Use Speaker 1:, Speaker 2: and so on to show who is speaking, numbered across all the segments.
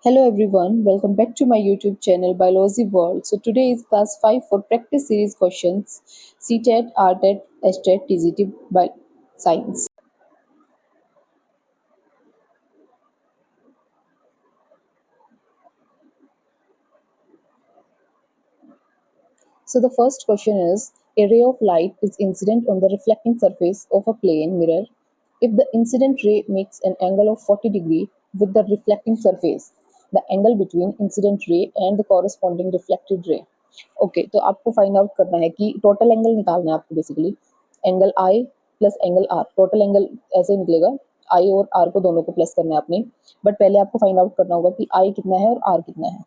Speaker 1: Hello everyone, welcome back to my YouTube channel Biology World. So today is class 5 for practice series questions CTET, RTET, STET, TGT by science. So the first question is a ray of light is incident on the reflecting surface of a plane mirror. If the incident ray makes an angle of 40 degree with the reflecting surface, the angle between incident ray and the corresponding reflected ray. Okay तो आपको find out करना है कि total angle निकालना है आपको basically angle I plus angle R total angle ऐसे निकलेगा आई और आर को दोनों को प्लस करना है आपने बट पहले आपको फाइंड आउट करना होगा कि आई कितना है और आर कितना है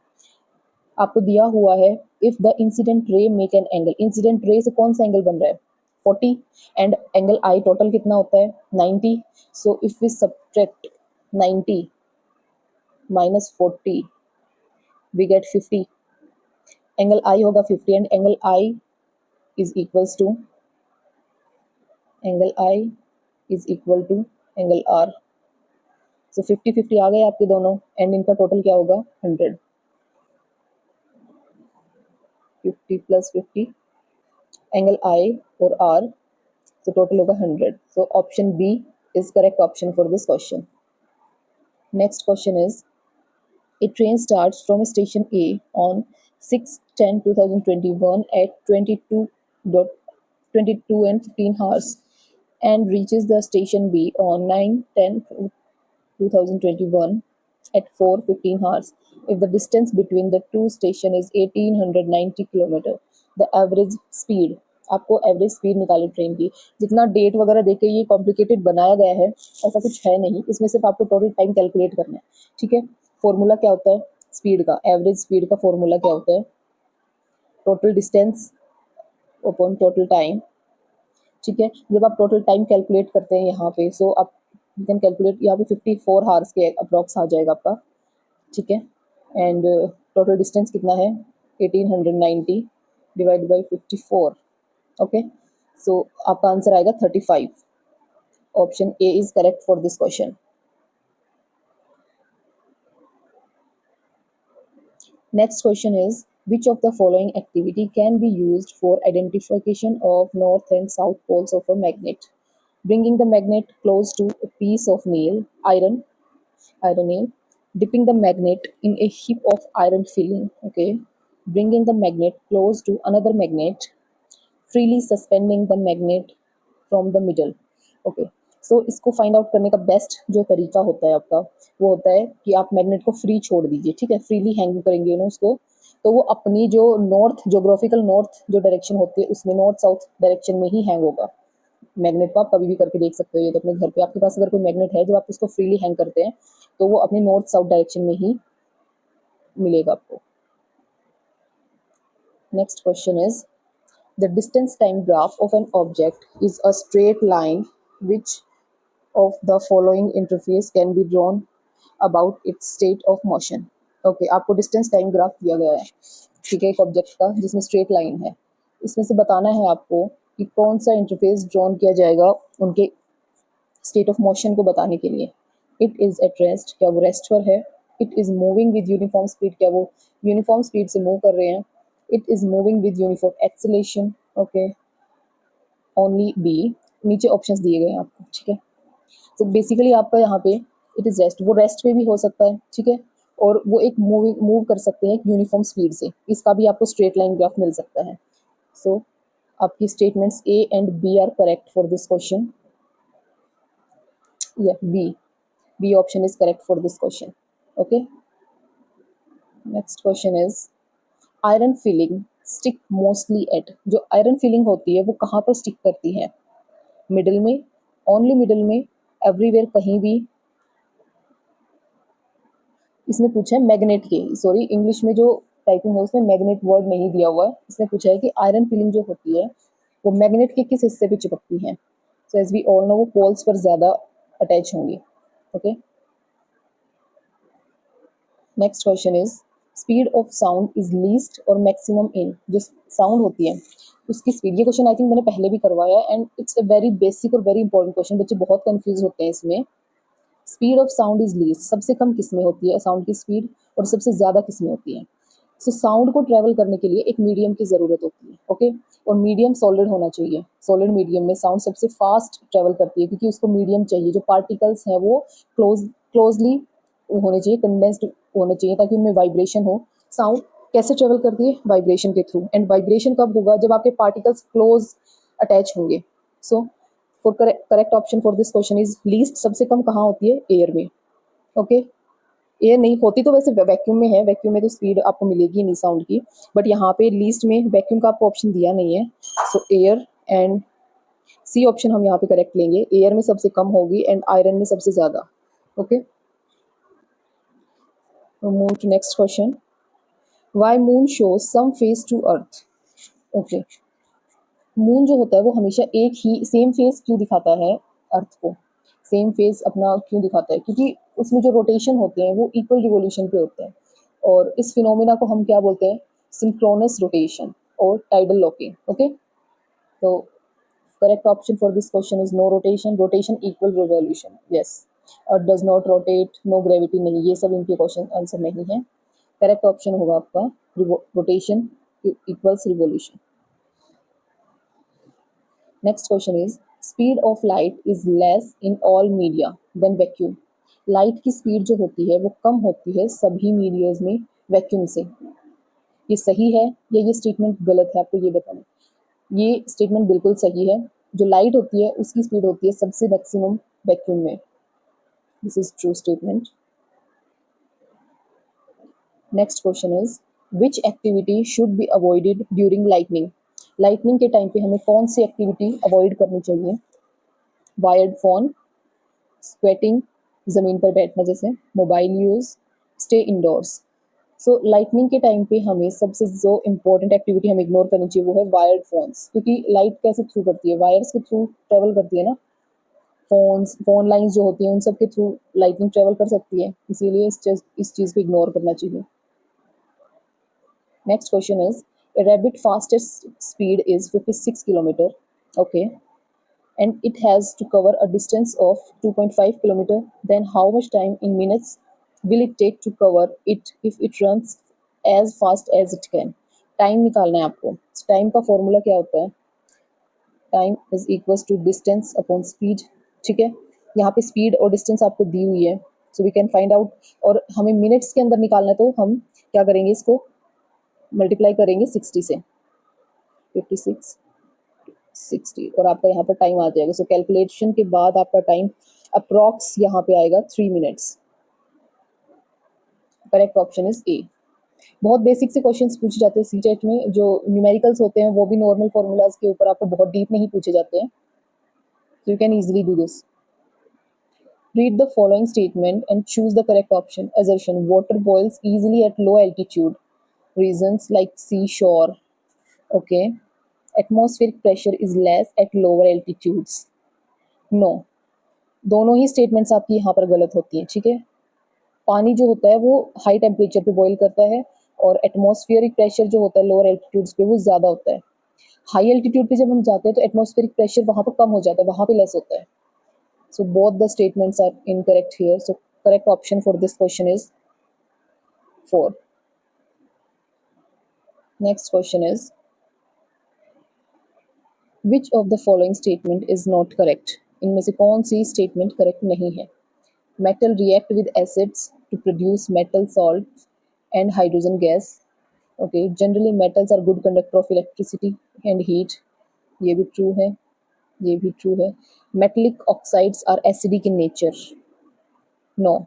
Speaker 1: आपको दिया हुआ है if the incident ray make an angle incident ray से कौन सा एंगल बन रहा है 40 एंड एंगल आई टोटल कितना होता है 90 so if we subtract 90 minus 40 we get 50 angle I होगा 50 and angle I is equals to angle I is equal to angle R so 50-50 आ गए आपके दोनों एंड इनका टोटल क्या होगा 100 50 प्लस 50 एंगल आई और आर so total होगा 100 so option B is correct option for this question. Next question is a train starts from station A on 6/10/2021 at 22 and 15 hours and reaches the station B on 9/10/2021 at 4:15 hours. If the distance between the two stations is 1890 km, the average speed आपको average speed निकाली train की जितना date वगैरह देके ये complicated बनाया गया है ऐसा कुछ है नहीं इसमें सिर्फ आपको टोटल टाइम कैलकुलेट करना है ठीक है फॉर्मूला क्या होता है स्पीड का एवरेज स्पीड का फॉर्मूला क्या होता है total distance upon total time ठीक है जब आप टोटल टाइम कैलकुलेट करते हैं यहाँ पे सो आप यू कैन कैलकुलेट यहाँ पे 54 हावर्स के अप्रॉक्स आ जाएगा आपका ठीक है एंड टोटल डिस्टेंस कितना है 1890 डिवाइड बाई 54 ओके सो आपका आंसर आएगा 35 option A is correct for this question. Next question is which of the following activity can be used for identification of north and south poles of a magnet? Bringing the magnet close to a piece of iron nail, dipping the magnet in a heap of iron filling, okay, bringing the magnet close to another magnet, freely suspending the magnet from the middle. Okay so इसको find out करने का best जो तरीका होता है आपका वो होता है कि आप मैग्नेट को फ्री छोड़ दीजिए ठीक है फ्रीली हैंग करेंगे ना उसको तो वो अपनी जो नॉर्थ जोग्राफिकल नॉर्थ जो डायरेक्शन होती है उसमें नॉर्थ साउथ डायरेक्शन में ही हैंग होगा मैग्नेट को आप कभी भी करके देख सकते हो ये तो अपने घर पे आपके पास अगर कोई मैग्नेट है जब आप उसको फ्रीली हैंग करते हैं तो वो अपने नॉर्थ साउथ डायरेक्शन में ही मिलेगा आपको. Next question is the distance time graph of an object is a straight line which of the following interface can be drawn about its state of motion. Okay आपको distance time graph दिया गया है ठीक है एक object का जिसमें straight line है इसमें से बताना है आपको कि कौन सा इंटरफेस ड्रॉन किया जाएगा उनके स्टेट ऑफ मोशन को बताने के लिए. इट इज़ एट रेस्ट क्या वो रेस्ट पर है it is moving with uniform speed क्या वो यूनिफॉर्म स्पीड से मूव कर रहे हैं it is moving with uniform acceleration okay only B नीचे ऑप्शंस दिए गए हैं आपको ठीक है तो बेसिकली आपका यहाँ पे इट इज़ रेस्ट वो रेस्ट पे भी हो सकता है ठीक है और वो एक मूव कर सकते हैं यूनिफॉर्म स्पीड से इसका भी आपको स्ट्रेट लाइन ग्राफ मिल सकता है. सो आपकी statements A and B are correct for this question. या B option is correct for this question. Okay next question is iron filling stick mostly at जो iron filling होती है वो कहाँ पर स्टिक करती है मिडिल में ओनली मिडिल में एवरीवेयर कहीं भी इसमें पूछा है मैग्नेट के सॉरी इंग्लिश में जो टाइपिंग है उसमें मैग्नेट वर्ड नहीं दिया हुआ है इसमें पूछा है कि आयरन फिलिंग जो होती है वो मैग्नेट के किस हिस्से पे चिपकती है so as we all know वो पोल्स पर ज़्यादा अटैच होंगी. Okay next question is speed of sound is least और मैक्सिमम इन जो साउंड होती है उसकी स्पीड ये क्वेश्चन आई थिंक मैंने पहले भी करवाया and it's a very basic और वेरी इंपॉर्टेंट क्वेश्चन बच्चे बहुत कंफ्यूज होते हैं इसमें. Speed of sound is least, सबसे कम किस में होती है साउंड की स्पीड और सबसे ज़्यादा किस में होती है। सो साउंड को ट्रेवल करने के लिए एक मीडियम की ज़रूरत होती है, ओके। और मीडियम सॉलिड होना चाहिए, सॉलिड मीडियम में साउंड सबसे फास्ट ट्रेवल करती है क्योंकि उसको मीडियम चाहिए, जो पार्टिकल्स हैं वो क्लोजली होने चाहिए, कंडेंस्ड होने चाहिए ताकि उनमें वाइब्रेशन हो। साउंड कैसे ट्रेवल करती है, वाइब्रेशन के थ्रू, एंड वाइब्रेशन कब होगा, जब आपके पार्टिकल्स क्लोज अटैच होंगे। So for correct option for this question is least, सबसे कम कहाँ होती है, एयर में, ओके। एयर नहीं होती तो वैसे वैक्यूम में है, वैक्यूम में तो स्पीड आपको मिलेगी नहीं साउंड की, बट यहाँ पे लीस्ट में वैक्यूम का आपको ऑप्शन दिया नहीं है। So air and C option हम यहाँ पे करेक्ट लेंगे, एयर में सबसे कम होगी एंड आयरन में सबसे ज़्यादा, okay. Move to next question, why moon shows same face to earth, okay. Moon जो होता है वो हमेशा एक ही सेम फेस क्यों दिखाता है अर्थ को, सेम फेस अपना क्यों दिखाता है, क्योंकि उसमें जो रोटेशन होते हैं वो इक्वल रिवोल्यूशन पे होते हैं, और इस फिनोमेना को हम क्या बोलते हैं, सिंक्रोनस रोटेशन और टाइडल लॉकिंग, ओके। तो correct option for this question is no rotation, rotation equal revolution, yes. और does not rotate, no gravity नहीं, ये सब इनके क्वेश्चन आंसर नहीं है। करेक्ट ऑप्शन होगा आपका rotation equals revolution. Next question is, speed of light is less in all media than vacuum. Light की स्पीड जो होती है वो कम होती है सभी मीडियाज में वैक्यूम से। ये सही है या ये स्टेटमेंट गलत है, आपको ये बताना। ये स्टेटमेंट बिल्कुल सही है, जो लाइट होती है उसकी स्पीड होती है सबसे मैक्सिमम वैक्यूम में। This is true statement. Next question is, which activity should be avoided during lightning. Lightning के टाइम पे हमें कौन सी एक्टिविटी अवॉइड करनी चाहिए, वायर्ड फोन, स्वेटिंग, ज़मीन पर बैठना जैसे, मोबाइल यूज़, स्टे इंडोर्स। सो लाइटनिंग के टाइम पे हमें सबसे जो इम्पोर्टेंट एक्टिविटी हमें इग्नोर करनी चाहिए वो है वायर्ड फोन्स, क्योंकि लाइट कैसे थ्रू करती है, वायर्स के थ्रू ट्रेवल करती है ना। फोन लाइंस जो होती हैं उन सब के थ्रू लाइटनिंग ट्रेवल कर सकती है, इसीलिए इस चीज़ को इग्नोर करना चाहिए। Next question is, a rabbit fastest speed is 56 kilometer, okay, and it has to cover a distance of 2.5 kilometer, then how much time in minutes will it take to cover it if it runs as fast as it can। Time निकालना है आपको। Time का formula क्या होता है, time is equals to distance upon speed, ठीक है। यहाँ पे स्पीड और डिस्टेंस आपको दी हुई है, so we can find out, और हमें मिनट्स के अंदर निकालना है, तो हम क्या करेंगे, इसको मल्टीप्लाई करेंगे 60 से, 56 60, और आपका यहाँ पर टाइम आ जाएगा। सो कैलकुलेशन के बाद आपका टाइम अप्रॉक्स यहाँ पे आएगा 3 minutes. Correct option is a. बहुत बेसिक से क्वेश्चंस पूछे जाते हैं सीटेट में, जो न्यूमेरिकल्स होते हैं वो भी नॉर्मल फॉर्मूलाज के ऊपर, आपको बहुत डीप नहीं पूछे जाते हैं, so you can easily do this। Read the following statement and choose the correct option. Assertion, water boils easily at low altitude. Reasons like seashore, okay. Atmospheric pressure is less at lower altitudes. No, दोनों ही statements आपकी यहाँ पर गलत होती हैं, ठीक है। पानी जो होता है वो हाई टेम्परेचर पे बॉईल करता है, और एटमॉस्फेरिक प्रेशर जो होता है लोअर एल्टीट्यूड्स पे वो ज़्यादा होता है। हाई एल्टीट्यूड पे जब हम जाते हैं तो एटमॉस्फेरिक प्रेशर वहाँ पर कम हो जाता है, वहाँ पे लेस होता है। So both the statements are incorrect here, so correct option for this question is 4। Next question is, which of the following statement is not correct. इनमें से कौन सी स्टेटमेंट करेक्ट नहीं है। Metal react with acids to produce metal salt and hydrogen gas, okay. Generally metals are good conductor of electricity and heat, ये भी true है, ये भी ट्रू है। Metallic oxides are acidic in nature, no,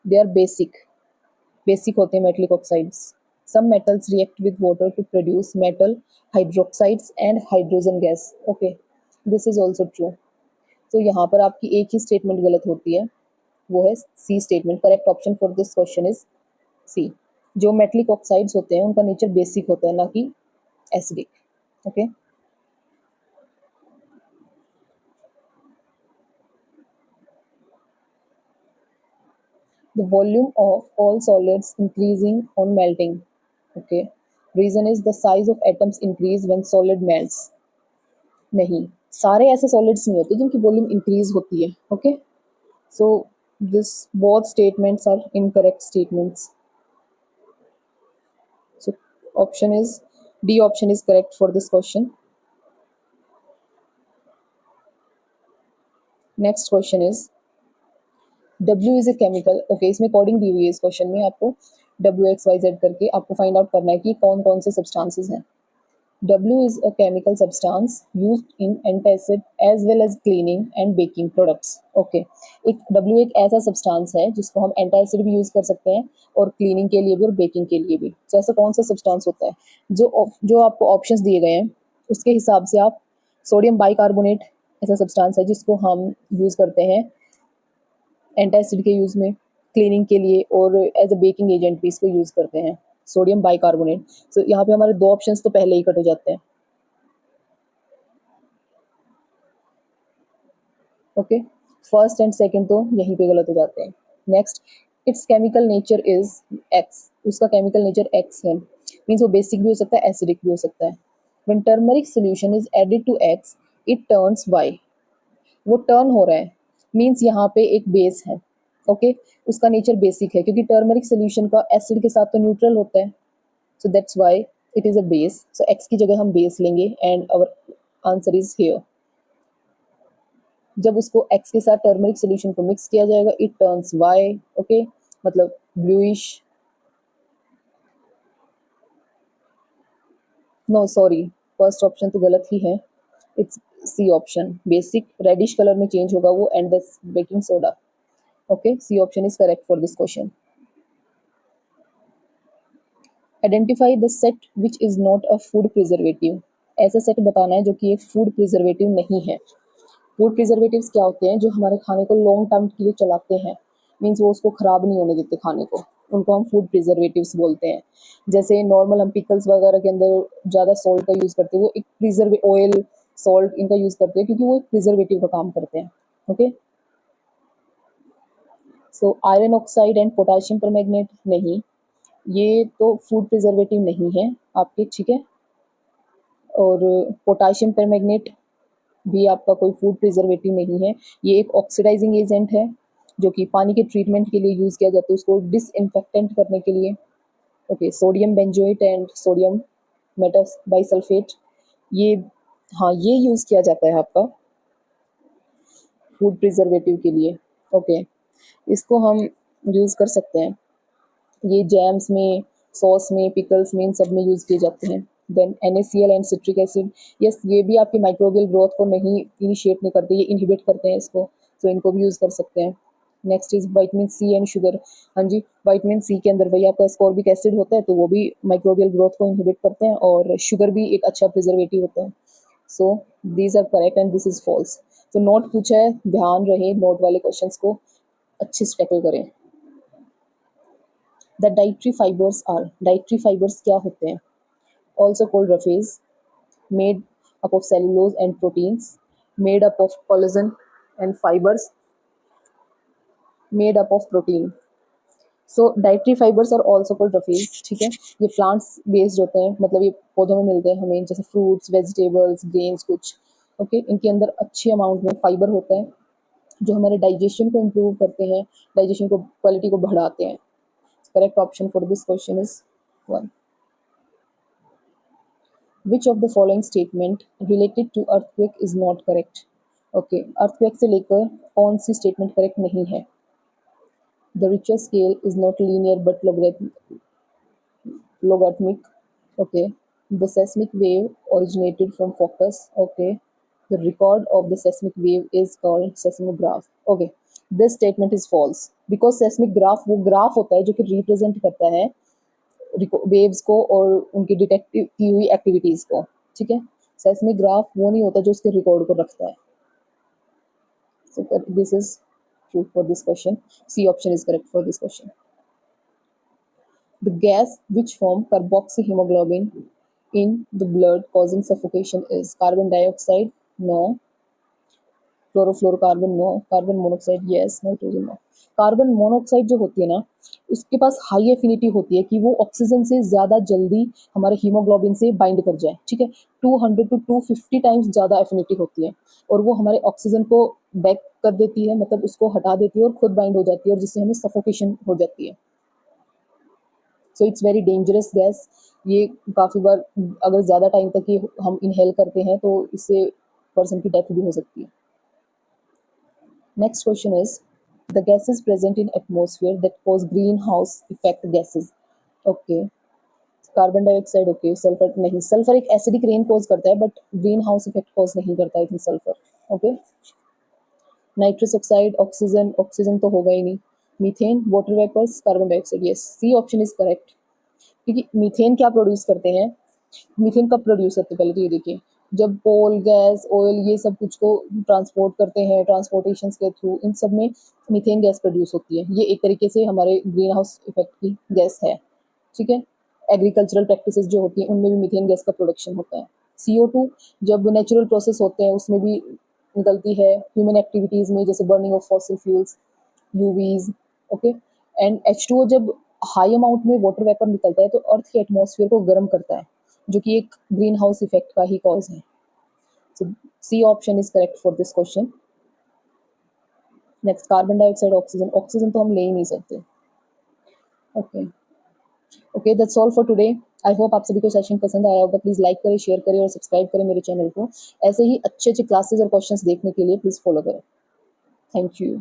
Speaker 1: they are basic, basic होते हैं metallic oxides. Some metals react with water to produce metal hydroxides and hydrogen gas, okay, this is also true. तो यहाँ पर आपकी एक ही statement गलत होती है, वो है C statement. Correct option for this question is C. जो मेटलिक ऑक्साइड्स होते हैं उनका नेचर बेसिक होता है, ना कि acidic, okay. The volume of all solids increasing on melting, okay. Reason is the size of atoms increase when solid melts। नहीं, सारे ऐसे सॉलिड्स नहीं होते जिनकी वॉल्यूम इंक्रीज होती है, okay. So This both statements are incorrect statements. So option is D option is correct for this question. Next question is W is a chemical. Okay, इसमें coding दी हुई है इस क्वेश्चन में आपको WXYZ करके आपको फाइंड आउट करना है कि कौन कौन से सब्सटेंसेस हैं. W is a chemical substance used in antacid as well as cleaning and baking products. Okay, एक W एक ऐसा सब्सटेंस है जिसको हम एंटासिड भी यूज कर सकते हैं और क्लीनिंग के लिए भी और बेकिंग के लिए भी. तो ऐसा कौन सा सब्सटेंस होता है जो आपको ऑप्शंस दिए गए हैं उसके हिसाब से आप सोडियम बाइकार्बोनेट ऐसा सब्सटेंस है जिसको हम यूज करते हैं एंटासिड के यूज में, क्लीनिंग के लिए और एज अ बेकिंग एजेंट भी इसको यूज करते हैं, सोडियम बाइकार्बोनेट. तो यहाँ पे हमारे दो ऑप्शंस तो पहले ही कट हो जाते हैं. ओके, फर्स्ट एंड सेकंड तो यहीं पे गलत हो जाते हैं. Next, its chemical nature is X. उसका केमिकल नेचर एक्स है, मीन्स वो बेसिक भी हो सकता है एसिडिक भी हो सकता है. When turmeric solution is added to X it turns Y. वो टर्न हो रहा है मीन्स यहाँ पे एक बेस है. ओके, उसका नेचर बेसिक है क्योंकि टर्मरिक सोल्यूशन का एसिड के साथ तो न्यूट्रल होता है. So that's why it is a base. So X की जगह हम बेस लेंगे and our answer is here. जब उसको एक्स के साथ टर्मरिक सोल्यूशन को मिक्स किया जाएगा इट टर्न्स वाई. ओके, मतलब bluish. No sorry, first option तो गलत ही है. It's C option. Basic reddish colour में चेंज होगा वो and the baking soda. Okay, C option is correct for this question. Identify the set which is not a food preservative. ऐसा set बताना है जो कि एक फूड प्रिजर्वेटिव नहीं है. फूड प्रिजर्वेटिव्स क्या होते हैं? जो हमारे खाने को लॉन्ग टर्म के लिए चलाते हैं, मीन्स वो उसको खराब नहीं होने देते खाने को, उनको हम फूड प्रिजर्वेटिव्स बोलते हैं. जैसे नॉर्मल हम पिकल्स वगैरह के अंदर ज़्यादा सॉल्ट का यूज़ करते हैं, वो एक ऑयल सॉल्ट इनका यूज़ करते हैं क्योंकि वो एक प्रिजर्वेटिव का काम करते हैं. Okay, so iron oxide and potassium permanganate नहीं, ये तो फूड प्रिजर्वेटिव नहीं है आपके. ठीक है, और पोटाशियम परमैंगनेट भी आपका कोई फूड प्रिजर्वेटिव नहीं है. ये एक ऑक्सीडाइजिंग एजेंट है जो कि पानी के ट्रीटमेंट के लिए यूज़ किया जाता है, उसको डिसइंफेक्टेंट करने के लिए. Okay, sodium benzoate and sodium metabisulphite, ये, हाँ, ये यूज़ किया जाता है आपका फूड प्रिजर्वेटिव के लिए. ओके, इसको हम यूज़ कर सकते हैं. ये जैम्स में, सॉस में, पिकल्स में, इन सब में यूज़ किए जाते हैं. Then NaCl and citric acid, yes, ये भी आपकी माइक्रोबियल ग्रोथ को नहीं इनिशिएट नहीं करते, ये इनहिबिट करते हैं इसको, तो इनको भी यूज़ कर सकते हैं. Next is vitamin C and sugar. हाँ जी, विटामिन सी के अंदर वही आपका एस्कॉर्बिक एसिड होता है, तो वो भी माइक्रोबियल ग्रोथ को इनहिबिट करते हैं, और शुगर भी एक अच्छा प्रिजर्वेटिव होता है. So these are correct and this is false. तो नोट पूछा है, ध्यान रहे, नोट वाले क्वेश्चंस को अच्छे से टैकल करें. The dietary fibres are, dietary fibres क्या होते हैं? Also called roughage, made up of cellulose and proteins, made up of collagen and fibers, made up of protein. So dietary fibers are also called roughage. ठीक है, ये plants based होते हैं, मतलब ये पौधों में मिलते हैं हमें, जैसे फ्रूट्स, वेजिटेबल्स, ग्रेन्स कुछ. ओके, इनके अंदर अच्छी अमाउंट में फाइबर होता है जो हमारे डाइजेशन को इम्प्रूव करते हैं, डाइजेशन को क्वालिटी को बढ़ाते हैं. Correct option for this question is 1. Which of the following statement related to earthquake is not correct? Okay, earthquake से लेकर कौन सी statement correct नहीं है? The Richter scale is not linear but logarithmic. Okay, the seismic wave originated from focus. Okay, the record of the seismic wave is called seismograph. Okay, this statement is false because seismic graph वो graph होता है जो कि represent करता है waves को और उनकी डिटेक्ट की हुई एक्टिविटीज को. ठीक है, सेस्मिक ग्राफ वो नहीं होता जो उसके रिकॉर्ड को रखता है. So this is true for this question. C option is correct for this question. The gas which form carboxy haemoglobin in the blood causing suffocation is carbon dioxide, no. Chlorofluorocarbon, no. Carbon monoxide, yes. Nitrogen, no. Carbon monoxide जो होती है ना, उसके पास high affinity होती है कि वो oxygen से ज़्यादा जल्दी हमारे हीमोग्लोबिन से बाइंड कर जाए. ठीक है, 200 to 250 टाइम्स ज़्यादा एफिनिटी होती है, और वो हमारे ऑक्सीजन को बैक कर देती है, मतलब उसको हटा देती है और खुद बाइंड हो जाती है, और जिससे हमें सफोकेशन हो जाती है। So it's very dangerous gas. ये काफ़ी बार अगर ज़्यादा टाइम तक ये हम इनहेल करते हैं तो इससे पर्सन की डेथ भी हो सकती है। Next question is the gases present in atmosphere that cause greenhouse effect gases. Okay, carbon dioxide, okay, sulphur नहीं, सल्फर एक एसिडिक रेन कॉज करता है but greenhouse effect cause नहीं करता है sulphur. Okay, nitrous oxide, oxygen, oxygen तो होगा ही नहीं, methane, water vapours, carbon dioxide, yes, C option is correct. क्योंकि मीथेन क्या प्रोड्यूस करते हैं, मीथेन कब प्रोड्यूस होते हैं पहले तो ये देखिए, जब कोल, गैस, ऑयल ये सब कुछ को ट्रांसपोर्ट करते हैं, ट्रांसपोर्टेशन के थ्रू इन सब में मीथेन गैस प्रोड्यूस होती है। ये एक तरीके से हमारे ग्रीन हाउस इफेक्ट की गैस है, ठीक है। एग्रीकल्चरल प्रैक्टिसेस जो होती हैं उनमें भी मीथेन गैस का प्रोडक्शन होता है। CO2 जब नेचुरल प्रोसेस होते हैं उसमें भी निकलती है, ह्यूमन एक्टिविटीज़ में जैसे burning of fossil fuels, यूवीज, okay. And H2O जब हाई अमाउंट में वाटर वेपर निकलता है तो अर्थ के एटमॉस्फेयर को गर्म करता है, जो कि एक ग्रीन हाउस इफेक्ट का ही कॉज है। So C option is correct for this question. Next, carbon dioxide, oxygen, oxygen तो हम ले ही नहीं सकते। Okay, okay, that's all for today. I hope आप सभी को सेशन पसंद आया होगा। प्लीज़ लाइक करें, शेयर करें और सब्सक्राइब करें मेरे चैनल को। ऐसे ही अच्छे अच्छे क्लासेस और क्वेश्चंस देखने के लिए प्लीज़ फॉलो करें। Thank you.